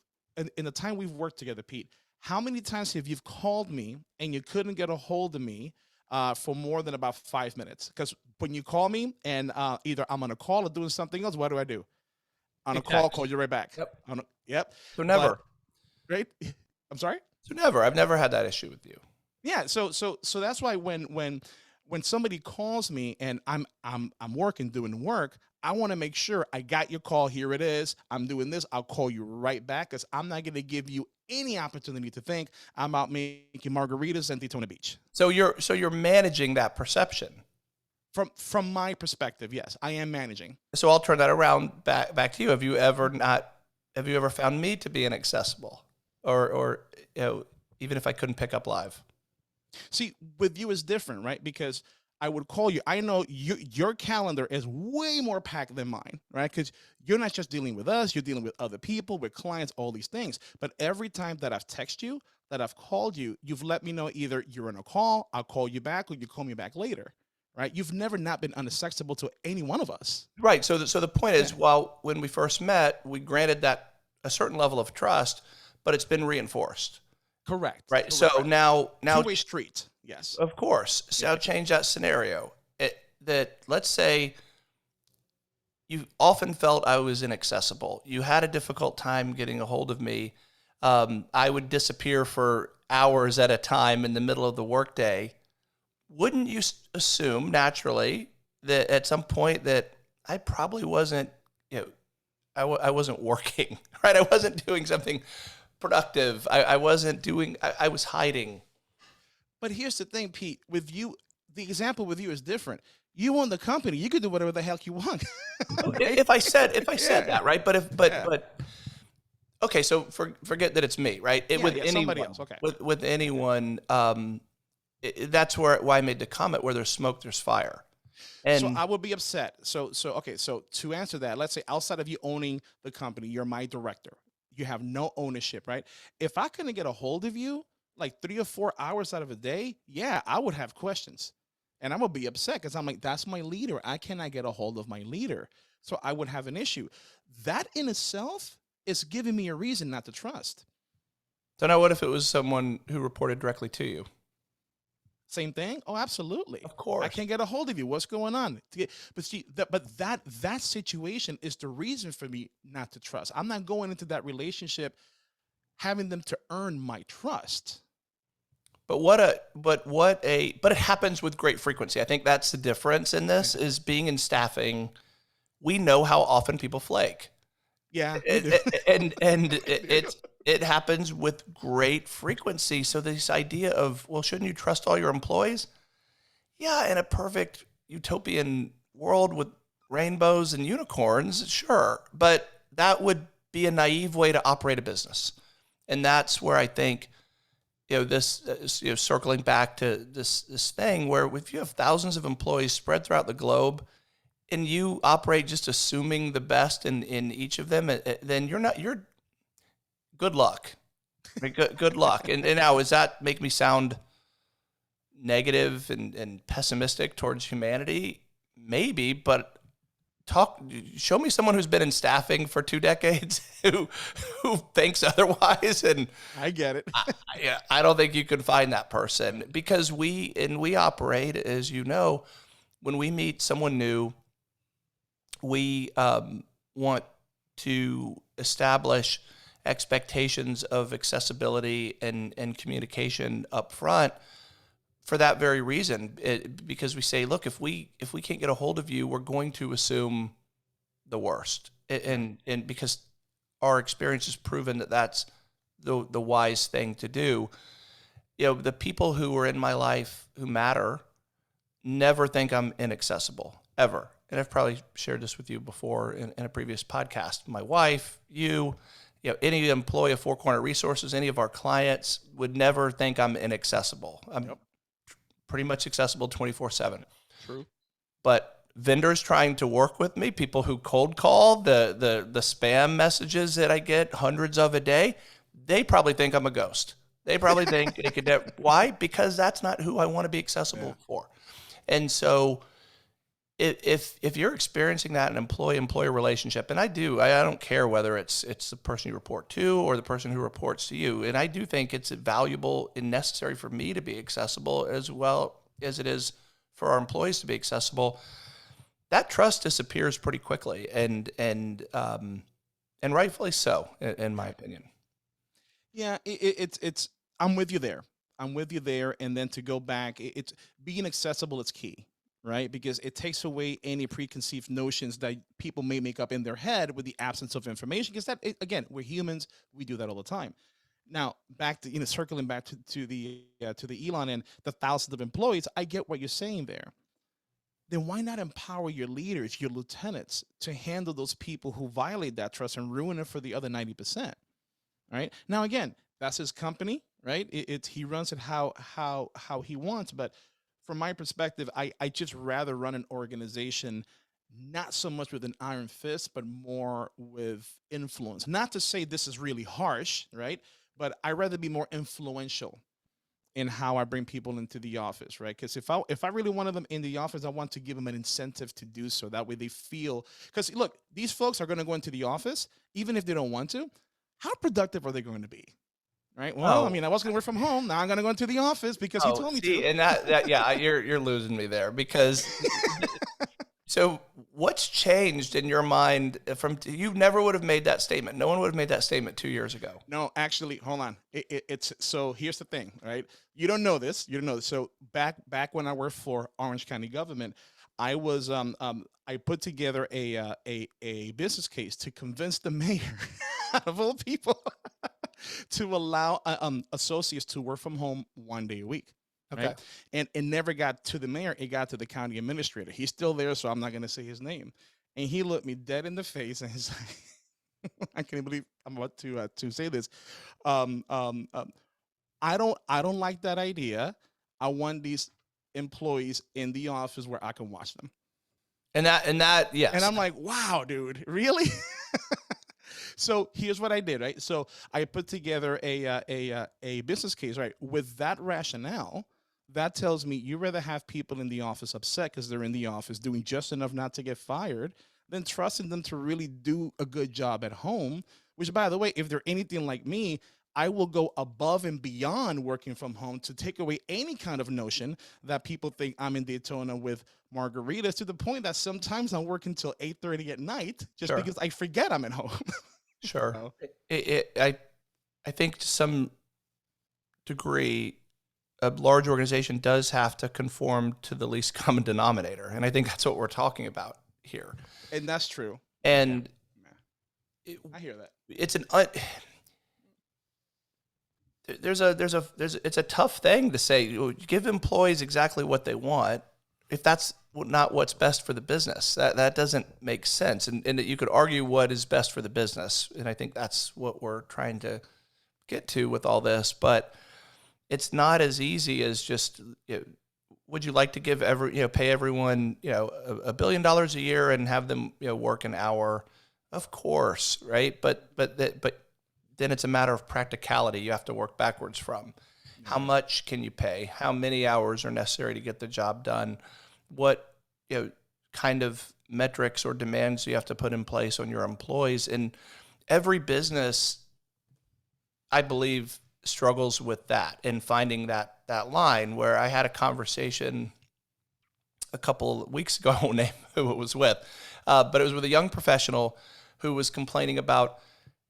B: in the time we've worked together, Pete, how many times have you called me and you couldn't get a hold of me for more than about 5 minutes. Because when you call me and either I'm on a call or doing something else, what do? On a call,
A: Exactly.
B: call you right back.
A: Yep.
B: Yep.
A: So
B: But
A: never.
B: right, I'm sorry.
A: So never. I've never had that issue with you.
B: Yeah, so that's why when somebody calls me and I'm working doing work, I want to make sure I got your call. Here it is. I'm doing this. I'll call you right back because I'm not going to give you any opportunity to think I'm out making margaritas in Daytona Beach.
A: So you're managing that perception.
B: From my perspective, yes, I am managing.
A: So I'll turn that around back to you. Have you ever found me to be inaccessible, or even if I couldn't pick up live?
B: See, with you is different, right? Because I would call you. I know your calendar is way more packed than mine, right? Because you're not just dealing with us, you're dealing with other people, with clients, all these things. But every time that I've texted you, that I've called you, you've let me know either you're on a call, I'll call you back, or you call me back later, right? You've never not been unaccessible to any one of us.
A: Right. So the point
B: Yeah,
A: is, while when we first met, we granted that a certain level of trust, but it's been reinforced.
B: correct,
A: Right. So
B: correct.
A: now,
B: Two-way street. Yes.
A: of course, so
B: Yeah.
A: now change that scenario. That let's say you often felt I was inaccessible. You had a difficult time getting a hold of me. I would disappear for hours at a time in the middle of the workday. Wouldn't you assume naturally that at some point that I probably wasn't, you know, I wasn't working, right? I wasn't doing something productive. I wasn't doing, I was hiding.
B: But here's the thing, Pete. With you, the example with you is different. You own the company. You can do whatever the heck you want, right?
A: If I said
B: Yeah,
A: that, right? But if,
B: yeah,
A: but okay, so forget that it's me, right?
B: yeah,
A: With
B: yeah. Somebody
A: anyone,
B: else. Okay.
A: with anyone, that's why I made the comment, where there's smoke, there's fire.
B: So
A: And
B: I would be upset. So okay. So to answer that, let's say outside of you owning the company, you're my director. You have no ownership, right? If I couldn't get a hold of you like 3 or 4 hours out of a day, yeah, I would have questions, and I'm gonna be upset because I'm like, that's my leader. I cannot get a hold of my leader, so I would have an issue. That in itself is giving me a reason not to trust.
A: so now, what if it was someone who reported directly to you?
B: Same thing? Oh, absolutely.
A: Of
B: I
A: course.
B: can't get a hold of you. What's going on? But see, that situation is the reason for me not to trust. I'm not going into that relationship having them to earn my trust.
A: But it happens with great frequency. I think that's the difference in
B: Yeah,
A: this, is being in staffing. We know how often people flake.
B: yeah, we do.
A: And
B: We do.
A: it happens with great frequency. So this idea of, well, shouldn't you trust all your employees? Yeah, in a perfect utopian world with rainbows and unicorns, sure, but that would be a naive way to operate a business. And that's where I think, circling back to this thing where, if you have thousands of employees spread throughout the globe, and you operate just assuming the best in each of them, then you're good luck. I mean, good luck. And now, does that make me sound negative and pessimistic towards humanity? Maybe, but show me someone who's been in staffing for 2 decades who thinks otherwise, and
B: I get it.
A: yeah, I don't think you can find that person, because we operate, as you know, when we meet someone new, we want to establish expectations of accessibility and communication up front, for that very reason. Because we say, look, if we can't get a hold of you, we're going to assume the worst,
B: Yeah.
A: and because our experience has proven that that's the wise thing to do. The people who are in my life who matter never think I'm inaccessible, ever. And I've probably shared this with you before in a previous podcast. My wife, any employee of Four Corner Resources, any of our clients would never think I'm inaccessible. I'm
B: Yep.
A: pretty much accessible 24/7.
B: True.
A: But vendors trying to work with me, people who cold call, the spam messages that I get hundreds of a day, they probably think I'm a ghost. They probably think they could never. Why? Because that's not who I want to be
B: Yeah.
A: accessible for. And so, if you're experiencing that in employee-employer relationship, and I don't care whether it's the person you report to or the person who reports to you, and I do think it's valuable and necessary for me to be accessible as well as it is for our employees to be accessible, that trust disappears pretty quickly, and rightfully so, in my opinion.
B: Yeah, it's. I'm with you there. I'm with you there. And then to go back, it's being accessible is key, right? Because it takes away any preconceived notions that people may make up in their head with the absence of information. Because again, we're humans. We do that all the time. Now, back to circling back to the Elon and the thousands of employees. I get what you're saying there. Then why not empower your leaders, your lieutenants, to handle those people who violate that trust and ruin it for the other 90%? Right now, again, that's his company, right? It's he runs it how he wants. But from my perspective, I just rather run an organization not so much with an iron fist, but more with influence. Not to say this is really harsh, right? But I rather be more influential in how I bring people into the office, right? Because if I really wanted them in the office, I want to give them an incentive to do so. That way they feel, because look, these folks are going to go into the office, even if they don't want to. How productive are they going to be? Right. Well, I
A: Oh,
B: mean, I was going to work from home. Now I'm going to go into the office because he
A: oh,
B: told me to.
A: see, and yeah, you're losing me there because so what's changed in your mind from you never would have made that statement. No one would have made that statement 2 years ago.
B: No, actually, hold on. It's so here's the thing, right? You don't know this. You don't know this. So back when I worked for Orange County government, I put together a business case to convince the mayor, out of all people, to allow associates to work from home 1 day a week.
A: Okay.
B: Right. And it never got to the mayor. It got to the county administrator. He's still there, so I'm not going to say his name. And he looked me dead in the face and he's like, I can't believe I'm about to say this. Um, um, um, I don't like that idea. I want these employees in the office where I can watch them.
A: And that,
B: And
A: yes.
B: I'm like, wow, dude, really? So here's what I did, right? So I put together a business case, right? With that rationale, that tells me you rather have people in the office upset because they're in the office doing just enough not to get fired than trusting them to really do a good job at home. Which, by the way, if they're anything like me, I will go above and beyond working from home to take away any kind of notion that people think I'm in Daytona with margaritas, to the point that sometimes I'm working till 8:30 at night just
A: Sure.
B: because I forget I'm at home.
A: Sure.
B: So,
A: I think to some degree, a large organization does have to conform to the least common denominator, and I think that's what we're talking about here.
B: and that's true. Yeah,
A: And
B: yeah,
A: it,
B: I hear that.
A: it's an it's a tough thing to say. Give employees exactly what they want if that's not what's best for the business. That doesn't make sense, and that you could argue what is best for the business, and I think that's what we're trying to get to with all this. But it's not as easy as just, would you like to give pay everyone $1 billion a year and have them work an hour? Of course, right? But then it's a matter of practicality. You have to work backwards from how
B: Yeah.
A: much can you pay, how many hours are necessary to get the job done, what kind of metrics or demands you have to put in place on your employees. And every business, I believe, struggles with that and finding that line. Where I had a conversation a couple of weeks ago, I won't name who it was with, but it was with a young professional who was complaining about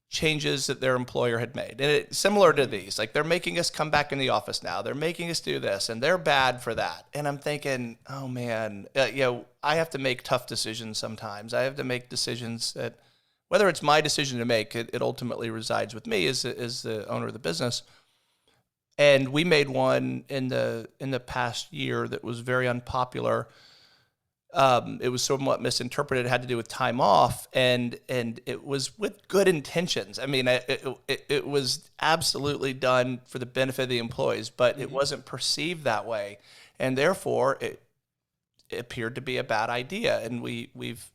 A: changes that their employer had made. And similar to these, like, they're making us come back in the office now. They're making us do this, and they're bad for that. And I'm thinking, oh man, I have to make tough decisions sometimes. I have to make decisions that, whether it's my decision to make, it ultimately resides with me as the owner of the business. And we made one in the past year that was very unpopular. It was somewhat misinterpreted. It had to do with time off, and it was with good intentions. I mean, it was absolutely done for the benefit of the employees, but it
B: Hmm.
A: wasn't perceived that way, and therefore it appeared to be a bad idea. And we've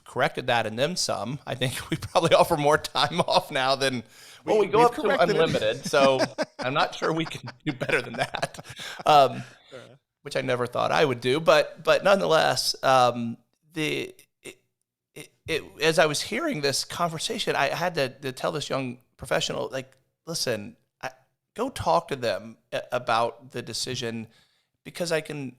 A: corrected that and then some. I think we probably offer more time off now than, well, we go
B: We've
A: up to
B: corrected it.
A: unlimited. So I'm not sure we can do better than that. Um,
B: Uh,
A: which I never thought I would do, but nonetheless, the as I was hearing this conversation, I had to tell this young professional, like, listen, go talk to them about the decision, because I can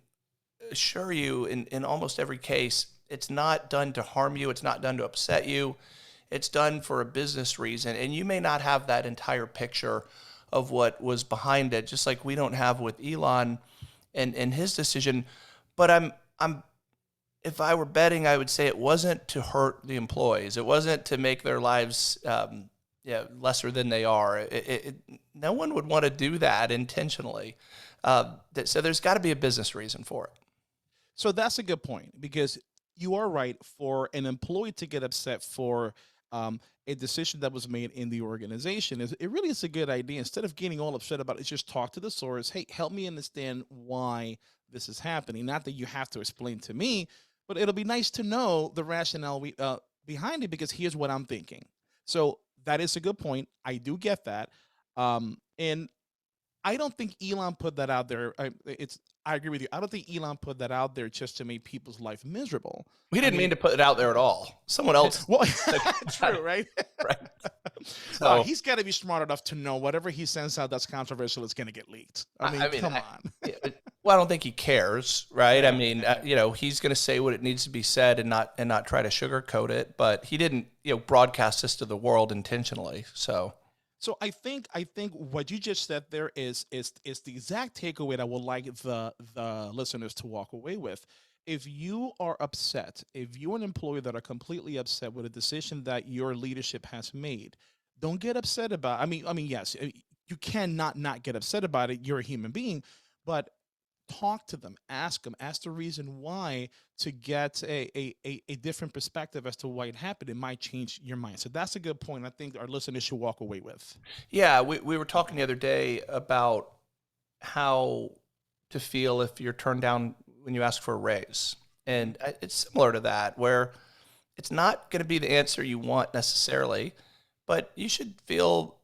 A: assure you in almost every case, it's not done to harm you. It's not done to upset you. It's done for a business reason. And you may not have that entire picture of what was behind it, just like we don't have with Elon and his decision. But I'm if I were betting, I would say it wasn't to hurt the employees. It wasn't to make their lives lesser than they are. No one would want to do that intentionally. So there's got to be a business reason for it.
B: So that's a good point because you are right. For an employee to get upset for a decision that was made in the organization, it really is a good idea. Instead of getting all upset about it, just talk to the source. Hey, help me understand why this is happening. Not that you have to explain to me, but it'll be nice to know the rationale behind it because here's what I'm thinking. So that is a good point. I do get that. And I don't think Elon put that out there. I agree with you. I don't think Elon put that out there just to make people's life miserable.
A: We
B: I
A: didn't mean
B: mean,
A: to put it out there at all. Someone else.
B: well, true, right?
A: Right. So
B: He's got to be smart enough to know whatever he sends out that's controversial is going to get leaked. I mean, come on.
A: well, I don't think he cares, right? I
B: Yeah,
A: mean,
B: yeah.
A: he's going to say what it needs to be said and not try to sugarcoat it. But he didn't, broadcast this to the world intentionally. So
B: So I think what you just said there is the exact takeaway that I would like the listeners to walk away with. If you are upset, if you're an employee that are completely upset with a decision that your leadership has made, don't get upset about. I mean, yes, you cannot not get upset about it. You're a human being, but talk to them, ask the reason why to get a different perspective as to why it happened. It might change your mind. So that's a good point. I think our listeners should walk away with.
A: yeah, we were talking the other day about how to feel if you're turned down when you ask for a raise. And it's similar to that, where it's not going to be the answer you want necessarily, but you should feel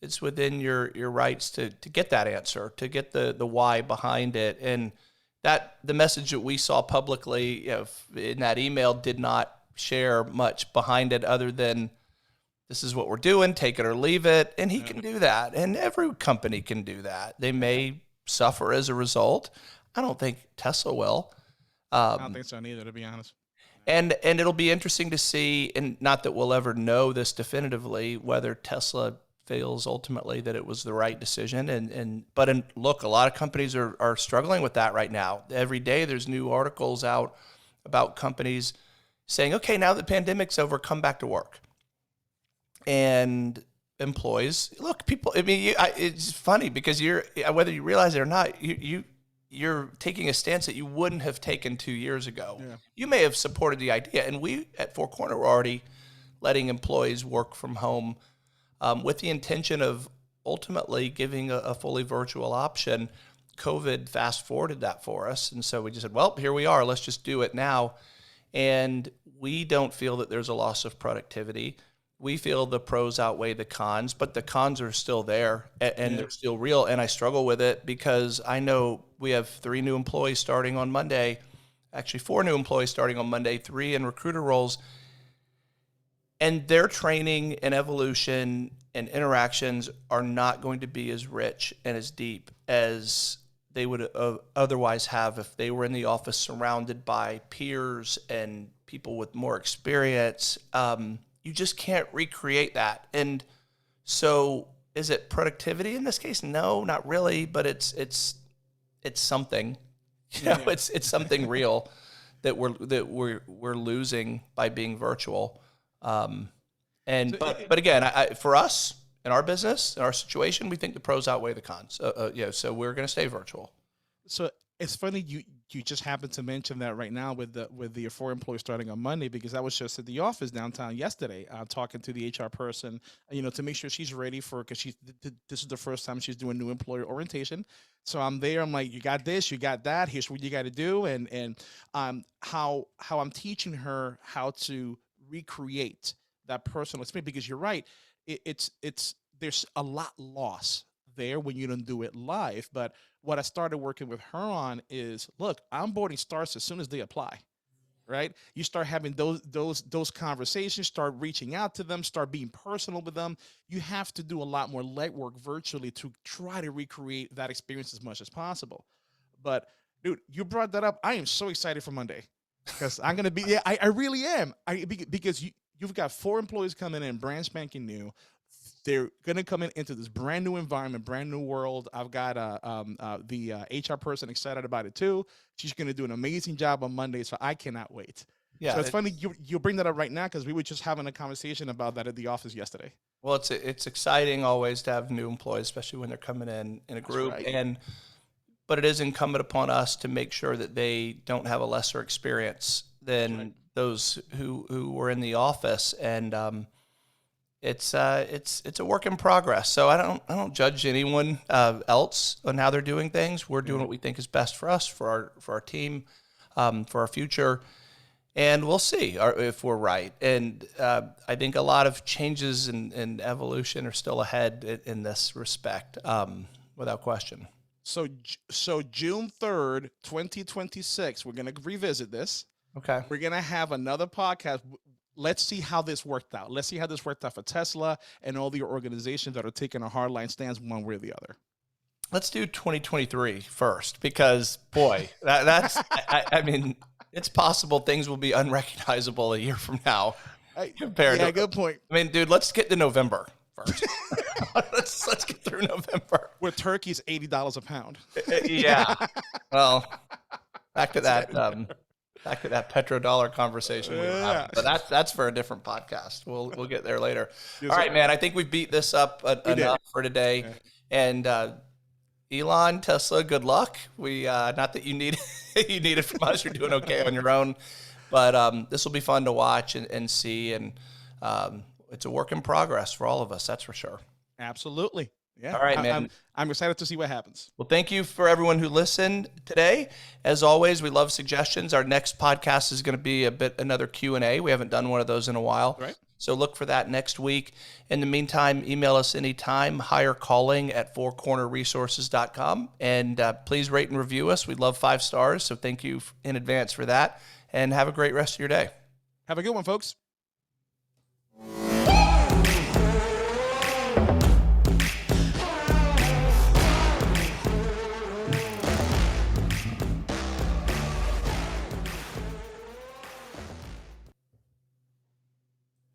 A: it's within your rights to get that answer, to get the why behind it. And that the message that we saw publicly, in that email did not share much behind it other than this is what we're doing, take it or leave it. And he
B: Yeah.
A: can do that. And every company can do that. They may suffer as a result. I don't think Tesla will.
B: I don't
A: Um,
B: think so neither, to be honest.
A: and it'll be interesting to see, and not that we'll ever know this definitively, whether Tesla feels ultimately that it was the right decision. Look, a lot of companies are struggling with that right now. Every day there's new articles out about companies saying, okay, now the pandemic's over, come back to work. And employees, look, people. I mean, it's funny because whether you realize it or not, you're taking a stance that you wouldn't have taken 2 years ago.
B: Yeah.
A: You may have supported the idea, and we at Four Corner were already letting employees work from home with the intention of ultimately giving a fully virtual option. COVID fast forwarded that for us, and so we just said, well, here we are. Let's just do it now. And we don't feel that there's a loss of productivity. We feel the pros outweigh the cons, but the cons are still there and
B: Yeah.
A: they're still real. And I struggle with it because I know we have 3 new employees starting on Monday, actually 4 new employees starting on Monday, 3 in recruiter roles. And their training and evolution and interactions are not going to be as rich and as deep as they would otherwise have if they were in the office surrounded by peers and people with more experience. You just can't recreate that. And so is it productivity in this case? No, not really, but it's something.
B: Yeah.
A: It's something real that we're losing by being virtual.
B: So
A: But again, for us in our business, in our situation, we think the pros outweigh the cons. So we're going to stay virtual.
B: so it's funny you just happened to mention that right now with the 4 employees starting on Monday because I was just at the office downtown yesterday talking to the HR person, to make sure she's ready because this is the first time she's doing new employer orientation. So I'm there. I'm like, you got this, you got that. Here's what you got to do, and how I'm teaching her how to recreate that personal experience because you're right. It's there's a lot lost there when you don't do it live. But what I started working with her on is, look, onboarding starts as soon as they apply, right? You start having those conversations, start reaching out to them, start being personal with them. You have to do a lot more legwork virtually to try to recreate that experience as much as possible. But dude, you brought that up. I am so excited for Monday because I'm gonna be. Yeah, I really am. Because you've got 4 employees coming in, brand spanking new. They're gonna come into this brand new environment, brand new world. I've got the HR person excited about it too. She's gonna do an amazing job on Monday, so I cannot wait.
A: Yeah,
B: So it's funny you bring that up right now because we were just having a conversation about that at the office yesterday.
A: well, it's exciting always to have new employees, especially when they're coming in a group.
B: Right.
A: But it is incumbent upon us to make sure that they don't have a lesser experience than those who were in the office. And it's a work in progress. So I don't judge anyone else on how they're doing things. We're doing what we think is best for us, for our team, for our future, and we'll see if we're right. And I think a lot of changes and evolution are still ahead in this respect, without question.
B: So June 3rd, 2026, we're gonna revisit this.
A: Okay.
B: We're gonna have another podcast. Let's see how this worked out. Let's see how this worked out for Tesla and all the organizations that are taking a hardline stance one way or the other.
A: Let's do 2023 first, because boy, that's I mean, it's possible things will be unrecognizable a year from now. Compared to,
B: good point.
A: I mean, dude, let's get to November first. let's get through November.
B: Where turkey's $80 a pound.
A: Yeah. Well, back to that petrodollar conversation we were having. But that's for a different podcast. We'll get there later. All right, man. I think we've beat this up enough for today.
B: Yeah.
A: And Elon, Tesla, good luck. We not that you need it from us. You're doing okay on your own. But this will be fun to watch and see. And it's a work in progress for all of us. That's for sure.
B: Absolutely. Yeah.
A: All right, man.
B: I'm excited to see what happens.
A: Well, thank you for everyone who listened today. As always, we love suggestions. Our next podcast is going to be another Q&A. We haven't done one of those in a while.
B: Right.
A: So look for that next week. In the meantime, email us anytime, hirecalling@fourcornerresources.com. And please rate and review us. We love 5 stars. So thank you in advance for that. And have a great rest of your day.
B: Have a good one, folks.